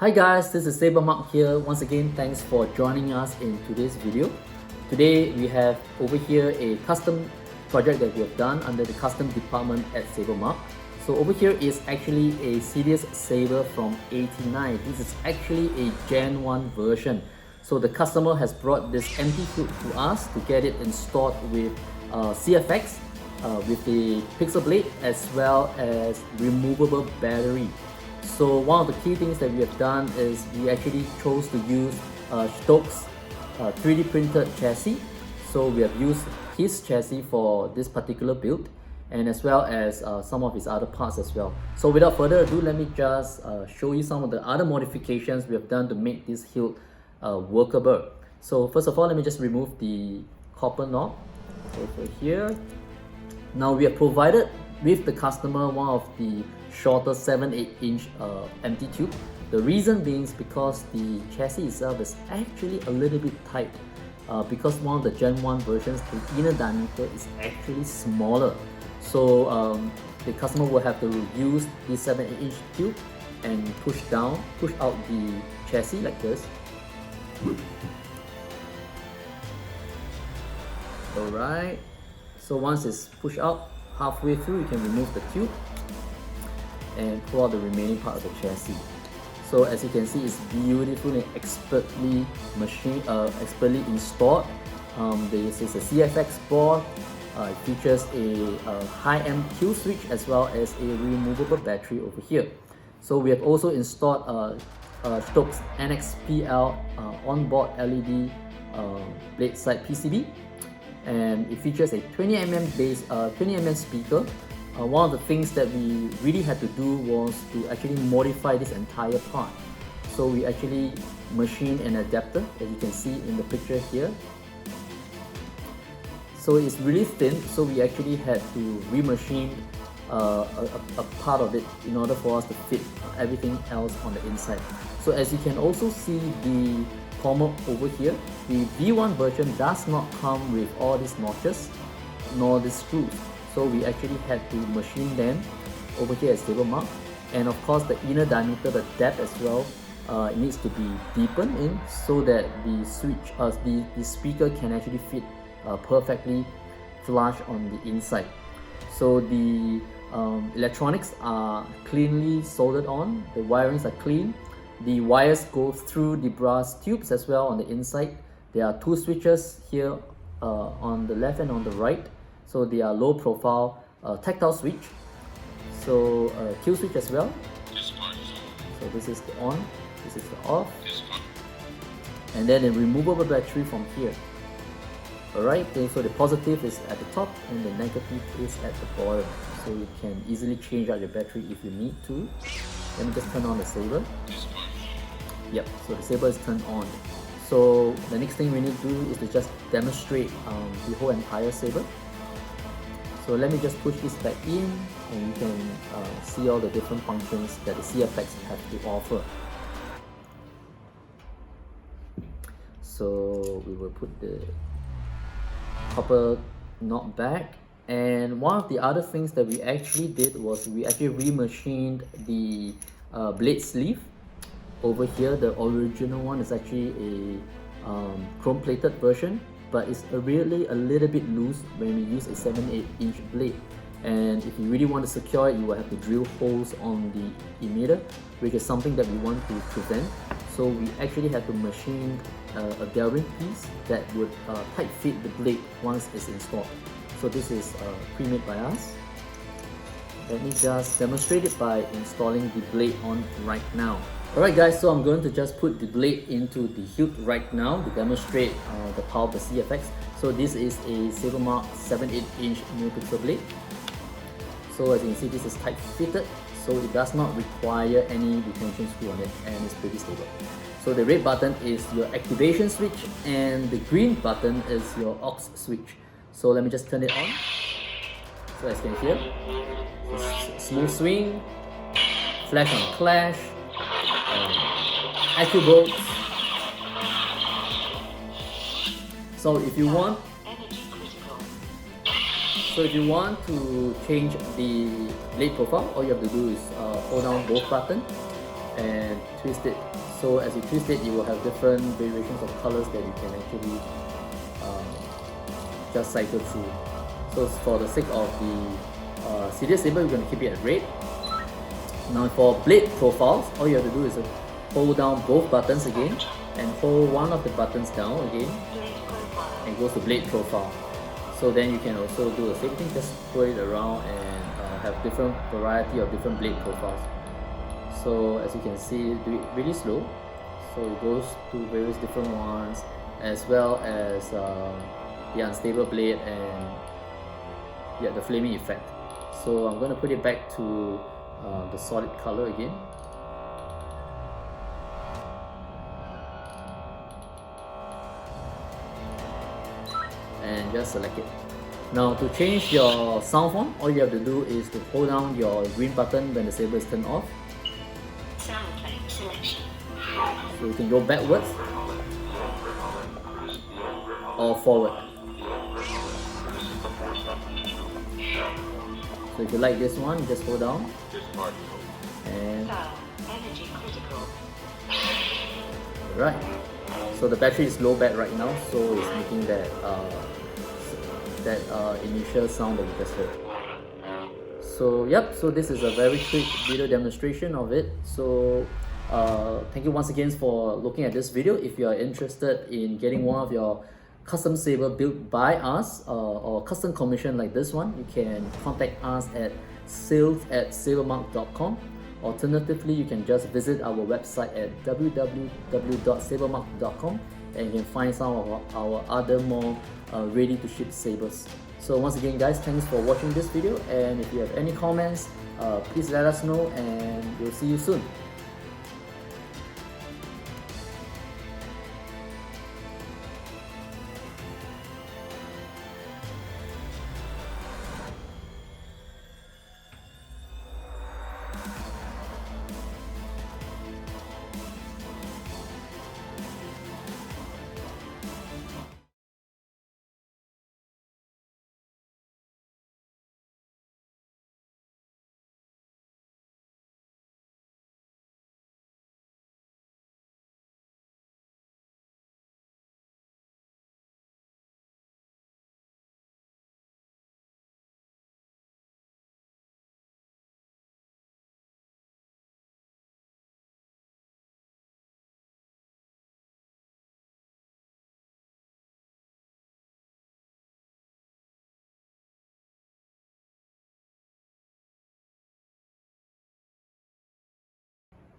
Hi guys, this is SaberMach here. Once again, thanks for joining us in today's video. Today we have over here a custom project that we have done under the custom department at SaberMach. So over here is actually a Sidious saber from 89. This is actually a Gen 1 version. So the customer has brought this empty hilt to us to get it installed with CFX with the pixel blade as well as removable battery. So one of the key things that we have done is we actually chose to use Shtok's 3D printed chassis. So we have used his chassis for this particular build and as well as some of his other parts as well. So without further ado, let me just show you some of the other modifications we have done to make this hilt workable. So first of all, let me just remove the copper knob over here. Now we have provided with the customer one of the shorter 7/8 inch empty tube. The reason being is because the chassis itself is actually a little bit tight because one of the Gen 1 versions, the inner diameter is actually smaller. So the customer will have to use this 7/8 inch tube and push out the chassis like this. Alright, so once it's pushed out halfway through, you can remove the tube and pull out the remaining part of the chassis. So as you can see, it's beautifully and expertly installed. This is a CFX board. It features a high-end kill switch as well as a removable battery over here. So we have also installed Shtok's NXPL onboard LED blade side PCB, and it features a 20mm speaker. One of the things that we really had to do was to actually modify this entire part. So we actually machined an adapter, as you can see in the picture here. So it's really thin, so we actually had to remachine a part of it in order for us to fit everything else on the inside. So as you can also see the pommel over here, the V1 version does not come with all these notches nor the screws. So we actually had to machine them over here at SaberMach. And of course the inner diameter, the depth as well, it needs to be deepened in so that the switch, the speaker can actually fit perfectly flush on the inside. So the electronics are cleanly soldered on, the wirings are clean. The wires go through the brass tubes as well on the inside. There are two switches here on the left and on the right. So they are low profile tactile switch. So kill switch as well. So this is the on, this is the off. And then a removable battery from here. Alright, so the positive is at the top and the negative is at the bottom. So you can easily change out your battery if you need to. Let me just turn on the saber. Yep, so the saber is turned on. So the next thing we need to do is to just demonstrate the whole entire saber. So let me just push this back in and you can see all the different functions that the CFX have to offer. So we will put the copper knob back, and one of the other things that we actually did was we actually remachined the blade sleeve. Over here, the original one is actually a chrome plated version, but it's really a little bit loose when we use a 7/8 inch blade. And if you really want to secure it, you will have to drill holes on the emitter, which is something that we want to prevent. So we actually have to machine a delrin piece that would tight fit the blade once it's installed. So this is pre-made by us. Let me just demonstrate it by installing the blade on right now. Alright guys, so I'm going to just put the blade into the hilt right now to demonstrate the power of the CFX. So this is a SaberMach 7/8 inch Neopixel blade. So as you can see, this is tight fitted, so it does not require any retention screw on it and it's pretty stable. So the red button is your activation switch and the green button is your aux switch. So let me just turn it on. So as you can hear, smooth swing, flash on clash, bolts. So if you want to change the blade profile, all you have to do is hold down both buttons and twist it. So as you twist it, you will have different variations of colors that you can actually just cycle through. So for the sake of the Sidious saber, we're going to keep it at red. Now for blade profiles, all you have to do is hold down both buttons again and hold one of the buttons down again, and it goes to blade profile. So then you can also do the same thing, just pull it around and have different variety of different blade profiles. So as you can see, do it really slow. So it goes to various different ones, as well as the unstable blade and yeah, the flaming effect. So I'm going to put it back to the solid color again. And just select it. Now to change your sound font, all you have to do is to hold down your green button when the saber is turned off. So you can go backwards or forward. So if you like this one, just hold down and right. So the battery is low bat right now, so it's making that initial sound that you just heard. So yep, so this is a very quick video demonstration of it. So thank you once again for looking at this video. If you are interested in getting one of your custom saber built by us or custom commission like this one, you can contact us at sales@sabermach.com. Alternatively, you can just visit our website at www.sabermach.com and you can find some of our other more ready to ship sabers. So once again guys, thanks for watching this video, and if you have any comments, please let us know and we'll see you soon.